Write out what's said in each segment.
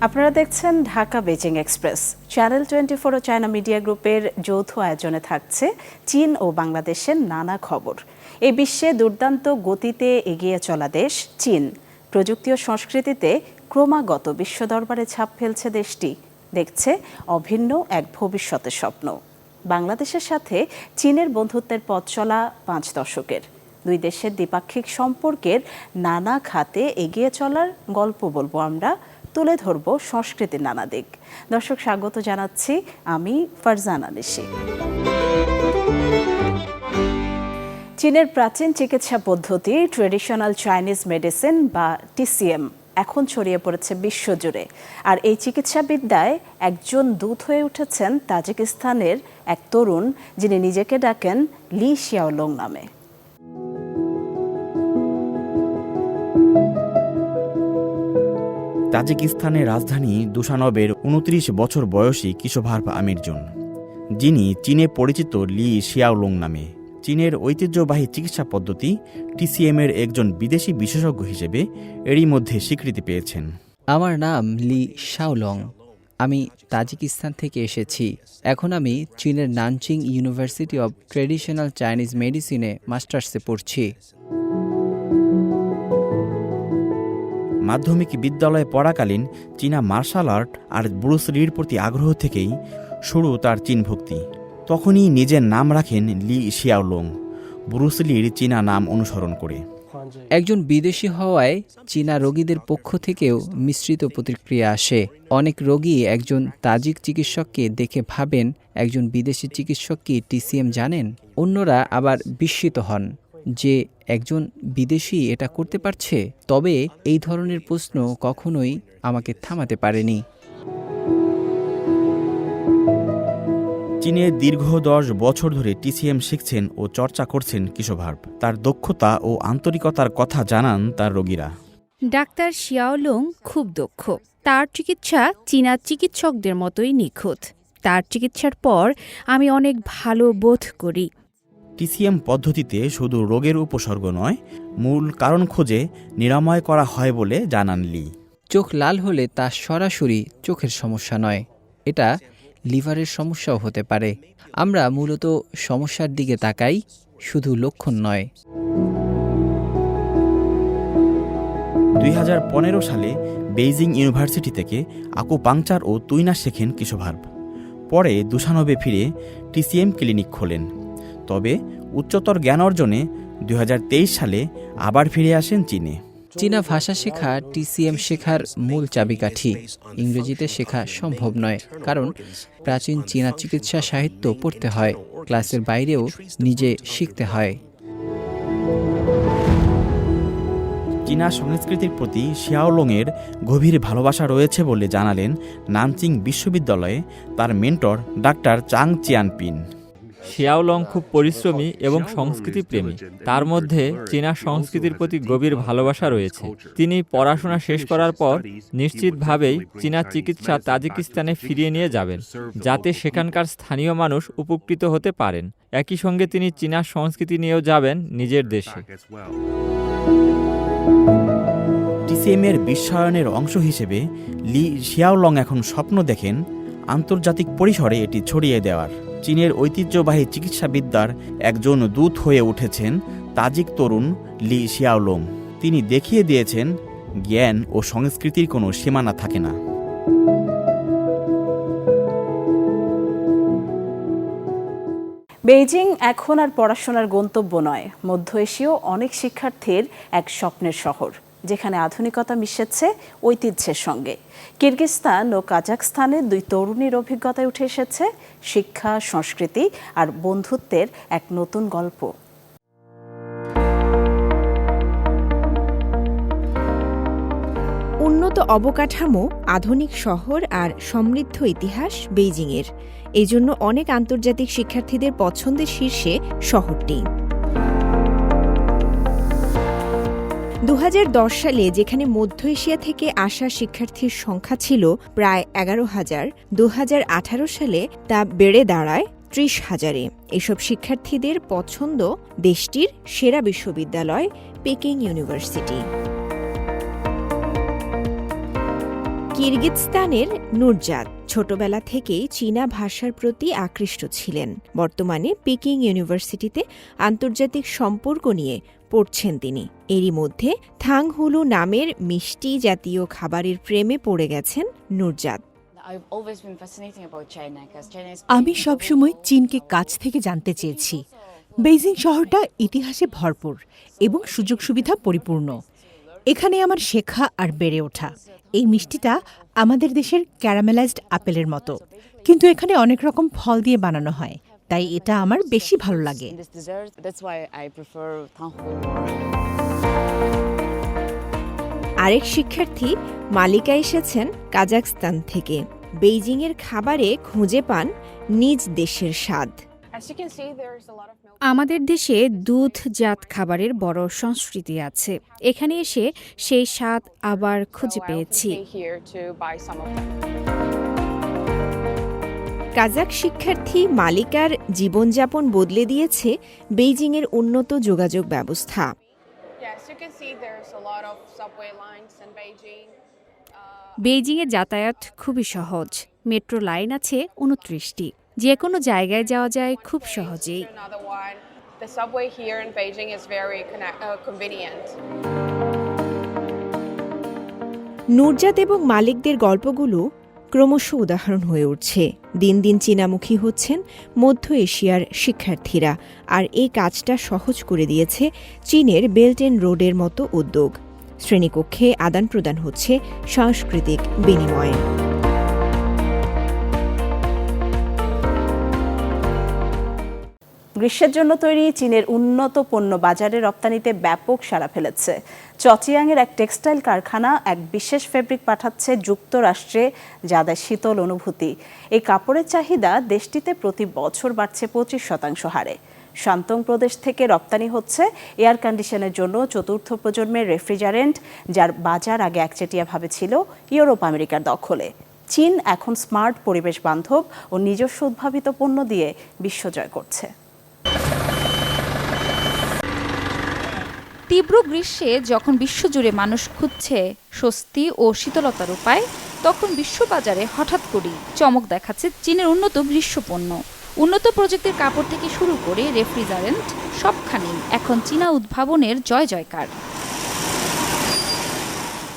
আপনারা দেখছেন Dhaka Beijing express. Channel 24 ও China media গ্রুপের যৌথ আয়োজনে থাকছে চীন ও বাংলাদেশের নানা খবর। এই বিশ্বে দুর্দান্ত গতিতে এগিয়ে চলা দেশ চীন। প্রযুক্তি ও সংস্কৃতিতে ক্রমাগত বিশ্ব দরবারে ছাপ ফেলছে দেশটি। দেখছে অভিন্ন এক ভবিষ্যতের স্বপ্ন। বাংলাদেশের সাথে চীনের বন্ধুত্বের পথ চলা 5 দশকের। দুই দেশের দ্বিপাক্ষিক সম্পর্কের নানা খাতে এগিয়ে চলার গল্প বলবো আমরা, তুলে ধরব সংস্কৃতির নানা দিক। দর্শক, স্বাগত জানাচ্ছি আমি ফারজানা নিশি। চীনের প্রাচীন চিকিৎসা পদ্ধতি ট্রেডিশনাল চাইনিজ মেডিসিন বা TCM এখন ছড়িয়ে পড়েছে বিশ্বজুড়ে। আর এই চিকিৎসাবিদ্যায় একজন দূত হয়ে উঠেছেন তাজিকিস্তানের এক তরুণ, যিনি নিজেকে ডাকেন লি শিয়াওলং নামে। তাজিকিস্তানের রাজধানী দুশানবের 29 বছর বয়সী কিশোভার্ভ আমিরজন, যিনি চীনে পরিচিত লি শিয়াওলং নামে। চীনের ঐতিহ্যবাহী চিকিৎসা পদ্ধতি TCM-এর একজন বিদেশি বিশেষজ্ঞ হিসেবে এরই মধ্যে স্বীকৃতি পেয়েছেন। আমার নাম লি শাওলং। আমি তাজিকিস্তান থেকে এসেছি। এখন আমি চীনের Nanjing university of traditional Chinese মেডিসিনে মাস্টার্সে পড়ছি। মাধ্যমিক বিদ্যালয়ে পড়াকালীন চীনা মার্শাল আর্ট আর ব্রুস লির প্রতি আগ্রহ থেকেই শুরু তার চীন ভক্তি। তখনই নিজের নাম রাখেন লি শিয়াওলং, ব্রুস লির চীনা নাম অনুসরণ করে। একজন বিদেশি হওয়ায় চীনা রোগীদের পক্ষ থেকেও মিশ্রিত প্রতিক্রিয়া আসে। অনেক রোগী একজন তাজিক চিকিৎসককে দেখে ভাবেন, একজন বিদেশি চিকিৎসক কি TCM জানেন? অন্যরা আবার বিস্মিত হন যে একজন বিদেশি এটা করতে পারছে। তবে এই ধরনের প্রশ্ন কখনোই আমাকে থামাতে পারেনি। চীনে দীর্ঘ 10 বছর ধরে TCM শিখছেন ও চর্চা করছেন কিশোভার্ভ। তার দক্ষতা ও আন্তরিকতার কথা জানান তার রোগীরা। ডাক্তার শিয়াওলং খুব দক্ষ। তার চিকিৎসা চীনা চিকিৎসকদের মতোই নিখুঁত। তার চিকিৎসার পর আমি অনেক ভালো বোধ করি। TCM পদ্ধতিতে শুধু রোগের উপসর্গ নয়, মূল কারণ খুঁজে নিরাময় করা হয় বলে জানান লি। চোখ লাল হলে তা সরাসরি চোখের সমস্যা নয়, এটা লিভারের সমস্যাও হতে পারে। আমরা মূলত সমস্যার দিকে তাকাই, শুধু লক্ষণ নয়। 2015 সালে বেইজিং ইউনিভার্সিটি থেকে আকুপাংচার ও তুইনা শেখেন কিশোভার্ভ। পরে দুশানবে ফিরে TCM ক্লিনিক খোলেন। তবে উচ্চতর জ্ঞান অর্জনে 2023 সালে আবার ফিরে আসেন চীনে। চীনা ভাষা শেখা TCM শেখার মূল চাবিকাঠি। ইংরেজিতে শেখা সম্ভব নয়, কারণ প্রাচীন চীনা চিকিৎসা সাহিত্য পড়তে হয়, ক্লাসের বাইরেও নিজে শিখতে হয়। চীনা সংস্কৃতির প্রতি শিয়াওলংয়ের গভীর ভালোবাসা রয়েছে বলে জানালেন নানচিং বিশ্ববিদ্যালয়ে তার মেন্টর ডাক্তার চাং চিয়ানপিন। শিয়াওলং খুব পরিশ্রমী এবং সংস্কৃতিপ্রেমী। তার মধ্যে চীনা সংস্কৃতির প্রতি গভীর ভালোবাসা রয়েছে। তিনি পড়াশোনা শেষ করার পর নিশ্চিতভাবেই চীনা চিকিৎসা তাজিকিস্তানে ফিরিয়ে নিয়ে যাবেন, যাতে সেখানকার স্থানীয় মানুষ উপকৃত হতে পারেন। একই সঙ্গে তিনি চীনা সংস্কৃতি নিয়েও যাবেন নিজের দেশে। TCM-এর বিশ্বায়নের অংশ হিসেবে লি শিয়াওলং এখন স্বপ্ন দেখেন আন্তর্জাতিক পরিসরে এটি ছড়িয়ে দেওয়ার। চীনের ঐতিহ্যবাহী চিকিৎসাবিদ্যার একজন দূত হয়ে উঠেছেন তাজিক তরুণ লি শিয়াওলং। তিনি দেখিয়ে দিয়েছেন জ্ঞান ও সংস্কৃতির কোনো সীমানা থাকে না। বেইজিং এখন আর পড়াশোনার গন্তব্য নয়, মধ্য এশীয় অনেক শিক্ষার্থীর এক স্বপ্নের শহর, যেখানে আধুনিকতা মিশেছে ঐতিহ্যের সঙ্গে। কিরগিজস্তান ও কাজাখস্তানের দুই তরুণীর অভিজ্ঞতায় উঠে এসেছে শিক্ষা, সংস্কৃতি আর বন্ধুত্বের এক নতুন গল্প। উন্নত অবকাঠামো, আধুনিক শহর আর সমৃদ্ধ ইতিহাস বেইজিংয়ের। এই জন্য অনেক আন্তর্জাতিক শিক্ষার্থীদের পছন্দের শীর্ষে শহরটি। 2010 সালে যেখানে মধ্য এশিয়া থেকে আসা শিক্ষার্থীর সংখ্যা ছিল প্রায় 11,000, 2018 সালে তা বেড়ে দাঁড়ায় 30,000-এ। এসব শিক্ষার্থীদের পছন্দ দেশটির সেরা বিশ্ববিদ্যালয় পেকিং ইউনিভার্সিটি। কিরগিজস্তানের নুরজাত ছোটবেলা থেকেই চীনা ভাষার প্রতি আকৃষ্ট ছিলেন। বর্তমানে পিকিং ইউনিভার্সিটিতে আন্তর্জাতিক সম্পর্ক নিয়ে পড়ছেন তিনি। এরই মধ্যে থাংহুলু নামের মিষ্টি জাতীয় খাবারের প্রেমে পড়ে গেছেন নুরজাত। আমি সবসময় চীনকে কাছ থেকে জানতে চেয়েছি। বেইজিং শহরটা ইতিহাসে ভরপুর এবং সুযোগ সুবিধা পরিপূর্ণ। এখানে আমার শেখা আর বেড়ে ওঠা। এই মিষ্টিটা আমাদের দেশের ক্যারামেলাইজড আপেলের মতো, কিন্তু এখানে অনেক রকম ফল দিয়ে বানানো হয়, তাই এটা আমার বেশি ভালো লাগে। আরেক শিক্ষার্থী মালিকা এসেছেন কাজাখস্তান থেকে। বেইজিংয়ের খাবারে খুঁজে পান নিজ দেশের স্বাদ। আমাদের দেশে দুধজাত খাবারের বড় সংস্কৃতি আছে। এখানে এসে সেই স্বাদ আবার খুঁজে পেয়েছি। কাজাক শিক্ষার্থী মালিকার জীবনযাপন বদলে দিয়েছে বেইজিংয়ের উন্নত যোগাযোগ ব্যবস্থা। বেইজিংয়ে যাতায়াত খুবই সহজ। মেট্রো লাইন আছে 29টি। যে কোনো জায়গায় যাওয়া যায় খুব সহজেই। নুরজাত এবং মালিকদের গল্পগুলো ক্রমশ উদাহরণ হয়ে উঠছে। দিন দিন চীনামুখী হচ্ছেন মধ্য এশিয়ার শিক্ষার্থীরা, আর এই কাজটা সহজ করে দিয়েছে চীনের বেল্ট অ্যান্ড রোডের মতো উদ্যোগ। শ্রেণীকক্ষে আদান প্রদান হচ্ছে সাংস্কৃতিক বিনিময়। গ্রীষ্মের জন্য তৈরি চীনের উন্নত পণ্য বাজারে রপ্তানিতে ব্যাপক সাড়া ফেলেছে। চচিয়াংয়ের এক টেক্সটাইল কারখানা এক বিশেষ ফেব্রিক পাঠাচ্ছে যুক্তরাষ্ট্রে, যা দেয় শীতল অনুভূতি। এই কাপড়ের চাহিদা দেশটিতে প্রতি বছর বাড়ছে 25% হারে। শান্তং প্রদেশ থেকে রপ্তানি হচ্ছে এয়ার কন্ডিশনের জন্য চতুর্থ প্রজন্মের রেফ্রিজারেন্ট, যার বাজার আগে একচেটিয়াভাবে ছিল ইউরোপ আমেরিকার দখলে। চীন এখন স্মার্ট, পরিবেশ বান্ধব ও নিজস্ব উদ্ভাবিত পণ্য দিয়ে বিশ্বজয় করছে। তীব্র গ্রীষ্মে যখন বিশ্বজুড়ে মানুষ খুঁজছে স্বস্তি ও শীতলতার উপায়, তখন বিশ্ববাজারে হঠাৎ করেই চমক দেখাচ্ছে চীনের উন্নত গ্রীষ্মপণ্য। উন্নত প্রযুক্তির কাপড় থেকে শুরু করে রেফ্রিজারেন্ট, সবখানেই এখন চীনা উদ্ভাবনের জয় জয়কার।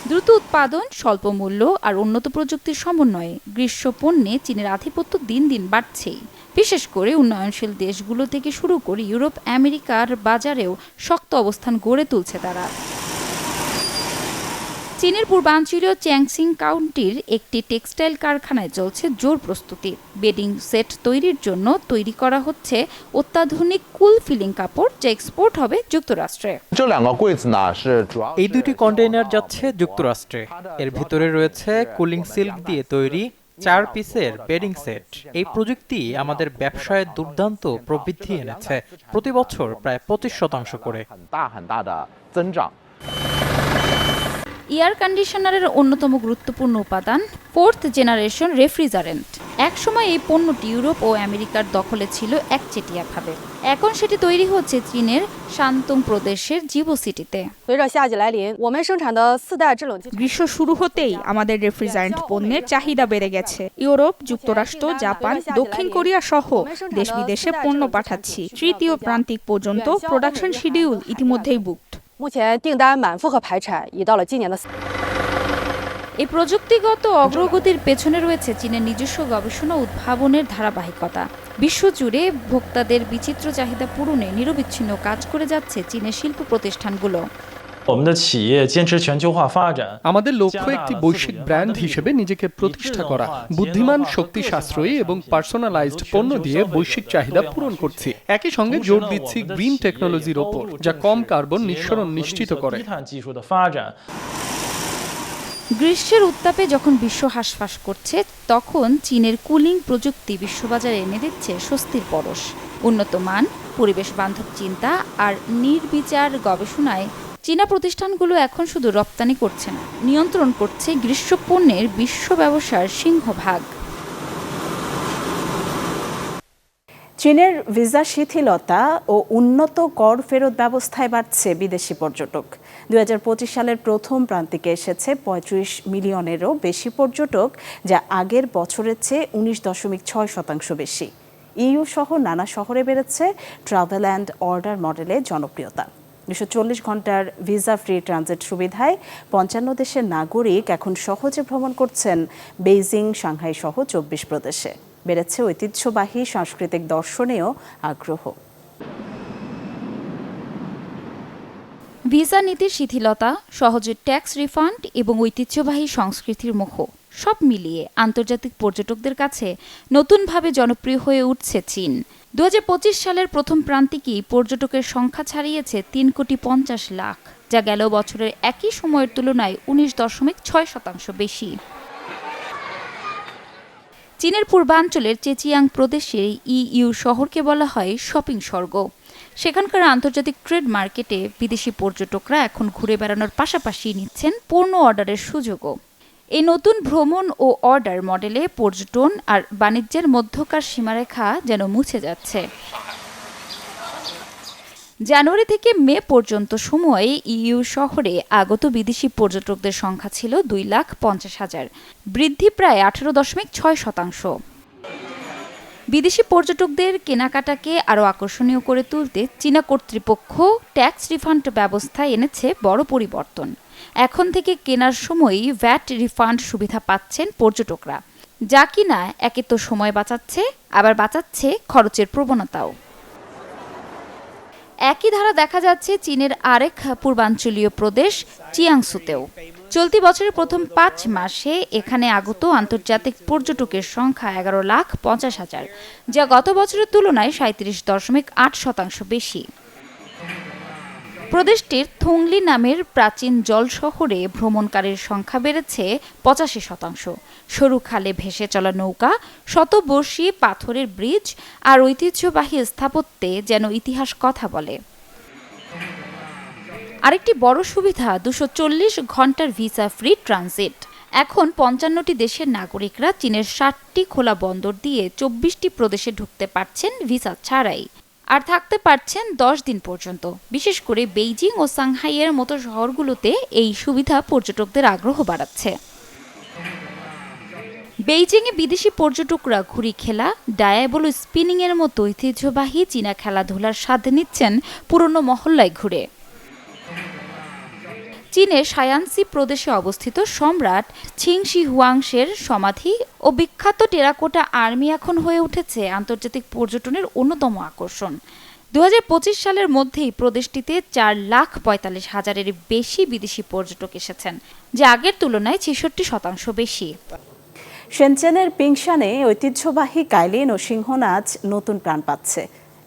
দ্রুত উৎপাদন, স্বল্প মূল্য আর উন্নত প্রযুক্তির সমন্বয়ে গ্রীষ্মপণ্যে চীনের আধিপত্য দিন দিন বাড়ছেই। বিশেষ করে উন্নয়নশীল দেশগুলো থেকে শুরু করে ইউরোপ আমেরিকার বাজারেও শক্ত অবস্থান গড়ে তুলছে তারা। চীনের পূর্বাঞ্চলীয় চ্যাংসিং কাউন্টির একটি টেক্সটাইল কারখানায় চলছে জোর প্রস্তুতি। বেডিং সেট তৈরির জন্য তৈরি করা হচ্ছে অত্যাধুনিক কুল ফিলিং কাপড়, যা এক্সপোর্ট হবে যুক্তরাষ্ট্রে। এই দুটি কন্টেইনার যাচ্ছে যুক্তরাষ্ট্রে। এর ভিতরে রয়েছে কুলিং সিল্ক দিয়ে তৈরি 4 পিসের বেডিং সেট। এই প্রযুক্তি আমাদের ব্যবসায় দুর্দান্ত প্রবৃদ্ধি এনেছে, প্রতি বছর প্রায় 25% করে। এয়ার কন্ডিশনারের অন্যতম গুরুত্বপূর্ণ উপাদান 4th জেনারেশন রেফ্রিজারেন্ট। একসময় এই পণ্যটি ইউরোপ ও আমেরিকার দখলে ছিল একচেটিয়াভাবে। এখন সেটি তৈরি হচ্ছে চীনের শান্তং প্রদেশের জিবো সিটিতে। গ্রীষ্ম শুরু হতেই আমাদের রেফ্রিজারেন্ট পণ্যের চাহিদা বেড়ে গেছে। ইউরোপ, যুক্তরাষ্ট্র, জাপান, দক্ষিণ কোরিয়া সহ দেশ বিদেশে পণ্য পাঠাচ্ছি। তৃতীয় প্রান্তিক পর্যন্ত প্রোডাকশন শিডিউল ইতিমধ্যেই বুকড। এই প্রযুক্তিগত অগ্রগতির পেছনে রয়েছে চীনের নিজস্ব গবেষণা ও উদ্ভাবনের ধারাবাহিকতা। বিশ্বজুড়ে ভোক্তাদের বিচিত্র চাহিদা পূরণে নিরবিচ্ছিন্ন কাজ করে যাচ্ছে চীনের শিল্প প্রতিষ্ঠানগুলো। আমাদের লক্ষ্য একটি বৈশ্বিক ব্র্যান্ড হিসেবে নিজেকে প্রতিষ্ঠা করা। বুদ্ধিমান, শক্তি সাশ্রয়ী এবং পার্সোনালাইজড পণ্য দিয়ে বৈশ্বিক চাহিদা পূরণ করছি। একই সঙ্গে জোর দিচ্ছি গ্রিন টেকনোলজির ওপর, যা কম কার্বন নিঃসরণ নিশ্চিত করে। গ্রীষ্মের উত্তাপে যখন বিশ্ব হাঁসফাঁস করছে, তখন চীনের কুলিং প্রযুক্তি বিশ্ববাজারে এনে দিচ্ছে স্বস্তির পরশ। উন্নত মান, পরিবেশ বান্ধব চিন্তা আর নির্বিচার গবেষণায় চীনা প্রতিষ্ঠানগুলো এখন শুধু রপ্তানি করছে না, নিয়ন্ত্রণ করছে গ্রীষ্মপণ্যের বিশ্ব ব্যবসার সিংহভাগ। চীনের ভিসা শিথিলতা ও উন্নত কর ফেরত ব্যবস্থায় বাড়ছে বিদেশি পর্যটক। 2025 সালের প্রথম প্রান্তিকে এসেছে 35 মিলিয়নেরও বেশি পর্যটক, যা আগের বছরের চেয়ে 19.6% বেশি। ইইউ সহ নানা শহরে বেড়েছে ট্রাভেল অ্যান্ড অর্ডার মডেলের জনপ্রিয়তা। 240 ঘন্টার ভিসা ফ্রি ট্রানজিট সুবিধায় 55 দেশের নাগরিক এখন সহজে ভ্রমণ করছেন বেইজিং, সাংহাই সহ 24 প্রদেশে। বেড়েছে ঐতিহ্যবাহী সাংস্কৃতিক দর্শনেও আগ্রহ। ভিসা নীতির শিথিলতা, সহজে ট্যাক্স রিফান্ড এবং ঐতিহ্যবাহী সংস্কৃতির মোহ সব মিলিয়ে আন্তর্জাতিক পর্যটকদের কাছে নতুনভাবে জনপ্রিয় হয়ে উঠছে চীন। 2025 সালের প্রথম প্রান্তিকেই পর্যটকের সংখ্যা ছাড়িয়েছে 3.50 লাখ, যা গেল বছরের একই সময়ের তুলনায় 19.6% বেশি। চীনের পূর্বাঞ্চলের চেচিয়াং প্রদেশের ইইউ শহরকে বলা হয় শপিং স্বর্গ। সেখানকার আন্তর্জাতিক ট্রেড মার্কেটে বিদেশি পর্যটকরা এখন ঘুরে বেড়ানোর পাশাপাশি নিচ্ছেন পূর্ণ অর্ডারের সুযোগও। এই নতুন ভ্রমণ ও অর্ডার মডেলে পর্যটন আর বাণিজ্যের মধ্যকার সীমারেখা যেন মুছে যাচ্ছে। জানুয়ারি থেকে মে পর্যন্ত সময়ে ইইউ শহরে আগত বিদেশি পর্যটকদের সংখ্যা ছিল 2,50,000, বৃদ্ধি প্রায় 18.6%। বিদেশি পর্যটকদের কেনাকাটাকে আরও আকর্ষণীয় করে তুলতে চীনা কর্তৃপক্ষ ট্যাক্স রিফান্ড ব্যবস্থায় এনেছে বড় পরিবর্তন। এখন থেকে কেনার সময়ই ভ্যাট রিফান্ড সুবিধা পাচ্ছেন পর্যটকরা, যা কিনা একে তো সময় বাঁচাচ্ছে, আবার বাঁচাচ্ছে খরচের প্রবণতাও। একই ধারা দেখা যাচ্ছে চীনের আরেক পূর্বাঞ্চলীয় প্রদেশ চিয়াংসুতেও। চলতি বছরের প্রথম 5 মাসে এখানে আগত আন্তর্জাতিক পর্যটকের সংখ্যা 11,50,000, যা গত বছরের তুলনায় 37.8% বেশি। প্রদেশটির থুংলি নামের প্রাচীন জল শহরে ভ্রমণকারীর সংখ্যা বেড়েছে 85%। সরু খালে ভেসে চলা নৌকা, শতবর্ষী পাথরের ব্রিজ আর ঐতিহ্যবাহী স্থাপত্যে যেন ইতিহাস কথা বলে। আরেকটি বড় সুবিধা 240 ঘন্টার ভিসা ফ্রি ট্রানজিট। এখন 55টি দেশের নাগরিকরা চীনের 60টি খোলা বন্দর দিয়ে 24টি প্রদেশে ঢুকতে পারছেন ভিসা ছাড়াই, আর থাকতে পারছেন 10 দিন পর্যন্ত। বিশেষ করে বেইজিং ও সাংহাইয়ের মতো শহরগুলোতে এই সুবিধা পর্যটকদের আগ্রহ বাড়াচ্ছে। বেইজিংয়ে বিদেশি পর্যটকরা ঘুড়ি খেলা, ডায়াবল স্পিনিং এর মতো ঐতিহ্যবাহী চীনা খেলাধুলার স্বাদ নিচ্ছেন পুরনো মহল্লায় ঘুরে। চীনের শায়ানসি প্রদেশে অবস্থিত সম্রাট ছিংশি হুয়াংশের সমাধি ও বিখ্যাত টেরাকোটা আর্মি এখন হয়ে উঠেছে আন্তর্জাতিক পর্যটনের অন্যতম আকর্ষণ। 2025 সালের মধ্যেই প্রদেশটিতে 4,45,000-এর বেশি বিদেশি পর্যটক এসেছেন, যা আগের তুলনায় 66% বেশি। শেনচেনের পিংশানে ঐতিহ্যবাহী কাইলিন ও সিংহ নাচ নতুন প্রাণ পাচ্ছে।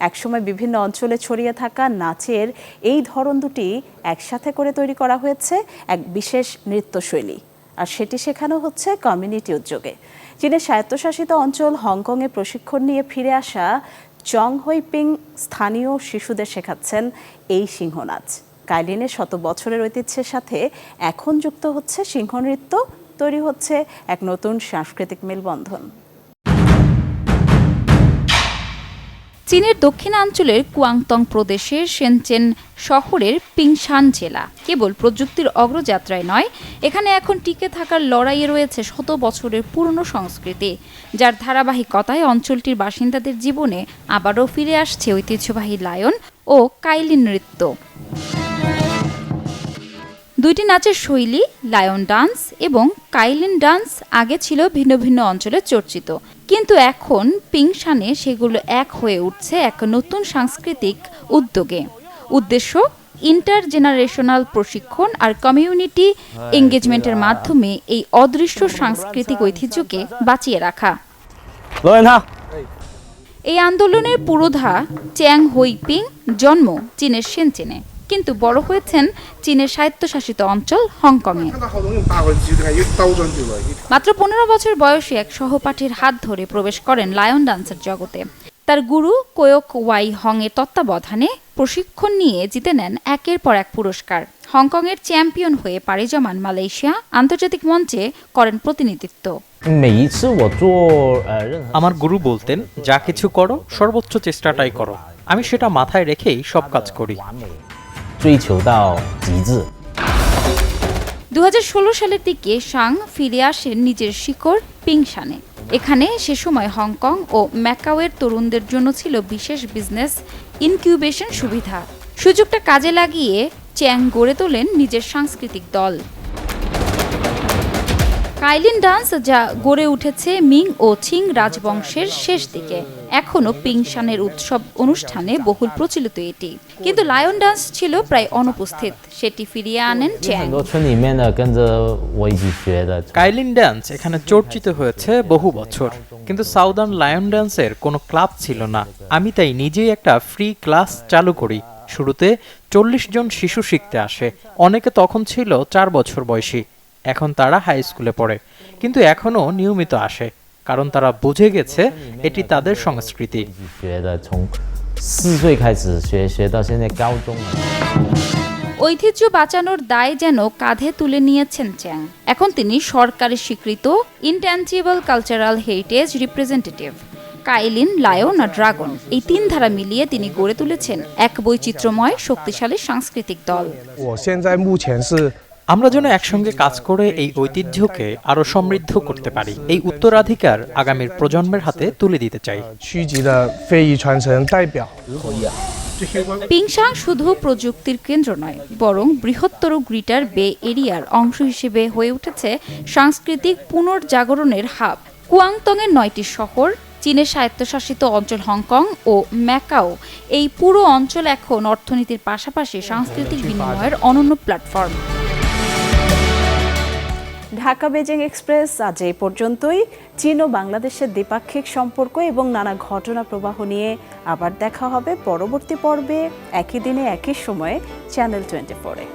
একসময় বিভিন্ন অঞ্চলে ছড়িয়ে থাকা নাচের এই ধরন দুটি একসাথে করে তৈরি করা হয়েছে এক বিশেষ নৃত্যশৈলী, আর সেটি শেখানো হচ্ছে কমিউনিটি উদ্যোগে। চীনের স্বায়ত্তশাসিত অঞ্চল হংকংয়ে প্রশিক্ষণ নিয়ে ফিরে আসা চং হুইপিং স্থানীয় শিশুদের শেখাচ্ছেন এই সিংহ নাচ। কাইলিনের 100 বছরের ঐতিহ্যের সাথে এখন যুক্ত হচ্ছে সিংহ নৃত্য, তৈরি হচ্ছে এক নতুন সাংস্কৃতিক মেলবন্ধন। চীনের দক্ষিণাঞ্চলের কুয়াংতং প্রদেশের শেনচেন শহরের পিংশান জেলা কেবল প্রযুক্তির অগ্রযাত্রায় নয়, এখানে এখন টিকে থাকার লড়াইয়ে রয়েছে 100 বছরের পুরনো সংস্কৃতি, যার ধারাবাহিকতায় অঞ্চলটির বাসিন্দাদের জীবনে আবারও ফিরে আসছে ঐতিহ্যবাহী লায়ন ও কাইলিন নৃত্য। দুইটি নাচের শৈলী, লায়ন ডান্স এবং কাইলিন ডান্স, আগে ছিল ভিন্ন ভিন্ন অঞ্চলে চর্চিত, কিন্তু এখন পিংশানে সেগুলো এক হয়ে উঠছে এক নতুন সাংস্কৃতিক উদ্যোগে। উদ্দেশ্য ইন্টারজেনারেশনাল প্রশিক্ষণ আর কমিউনিটি এঙ্গেজমেন্টের মাধ্যমে এই অদৃশ্য সাংস্কৃতিক ঐতিহ্যকে বাঁচিয়ে রাখা। এই আন্দোলনের পুরোধা চ্যাং হুইপিং জন্ম চীনের শেনচেনে, কিন্তু বড় হয়েছেন চীনের স্বায়ত্তশাসিত অঞ্চল হংকংয়ে। মাত্র 15 বছর বয়সে এক সহপাঠীর হাত ধরে প্রবেশ করেন লায়ন ডান্সের জগতে। তার গুরু কোয়ক ওয়াই হং এর তত্ত্বাবধানে প্রশিক্ষণ নিয়ে জিতে নেন একের পর এক পুরস্কার। হংকংয়ের চ্যাম্পিয়ন হয়ে পাড়ি জমান মালয়েশিয়া, আন্তর্জাতিক মঞ্চে করেন প্রতিনিধিত্ব। আমার গুরু বলতেন, যা কিছু করো সর্বোচ্চ চেষ্টাটাই করো। আমি সেটা মাথায় রেখেই সব কাজ করি। 2016 সালের দিকে শাং ফিরে আসেন নিজের শিকড় পিংশানে। এখানে সে সময় হংকং ও ম্যাকাওয়ের তরুণদের জন্য ছিল বিশেষ বিজনেস ইনকিউবেশন সুবিধা। সুযোগটা কাজে লাগিয়ে চ্যাং গড়ে তোলেন নিজের সাংস্কৃতিক দল কাইলিন ডান্স, যা গড়ে উঠেছে মিং ও ছিং রাজবংশের শেষ দিকে। এখনও পিংশানের উৎসব অনুষ্ঠানে বহুল প্রচলিত এটি, কিন্তু লায়ন ডান্স ছিল প্রায় অনুপস্থিত। সেটি ফিরিয়ে আনেন চ্যাং। কাইলিন ডান্স এখানে চর্চিত হয়েছে বহু বছর, কিন্তু সাউদার্ন লায়ন ডান্সের কোনো ক্লাব ছিল না। আমি তাই নিজেই একটা ফ্রি ক্লাস চালু করি। শুরুতে 40 জন শিশু শিখতে আসে। অনেকে তখন ছিল 4 বছর বয়সী। এখন তারা হাই স্কুলে পড়ে, কিন্তু এখনও নিয়মিত আসে, কারণ তারা বুঝে গেছে এটি তাদের সংস্কৃতি। ঐতিহ্য বাঁচানোর দায় যেন কাঁধে তুলে নিয়েছেন চ্যাং। এখন তিনি সরকারি স্বীকৃত intangible cultural heritage representative. Qilin, lion আর ড্রাগন, এই 3 ধারা মিলিয়ে তিনি গড়ে তুলেছেন এক বৈচিত্র্যময় শক্তিশালী সাংস্কৃতিক দল। আমরা যেন একসঙ্গে কাজ করে এই ঐতিহ্যকে আরো সমৃদ্ধ করতে পারি। এই উত্তরাধিকার আগামীর প্রজন্মের হাতে তুলে দিতে চাই। পিংশাং শুধু প্রযুক্তির কেন্দ্র নয়, বরং বৃহত্তর গ্রেটার বে এরিয়ার অংশ হিসেবে হয়ে উঠেছে সাংস্কৃতিক পুনর্জাগরণের হাব। কুয়াংতংয়ের 9টি শহর, চীনের স্বায়ত্তশাসিত অঞ্চল হংকং ও ম্যাকাও, এই পুরো অঞ্চল এখন অর্থনীতির পাশাপাশি সাংস্কৃতিক বিনিময়ের অনন্য প্ল্যাটফর্ম। ঢাকা বেজিং এক্সপ্রেস আজ এই পর্যন্তই। চীন ও বাংলাদেশের দ্বিপাক্ষিক সম্পর্ক এবং নানা ঘটনা প্রবাহ নিয়ে আবার দেখা হবে পরবর্তী পর্বে, একই দিনে একই সময়ে চ্যানেল 24-এ।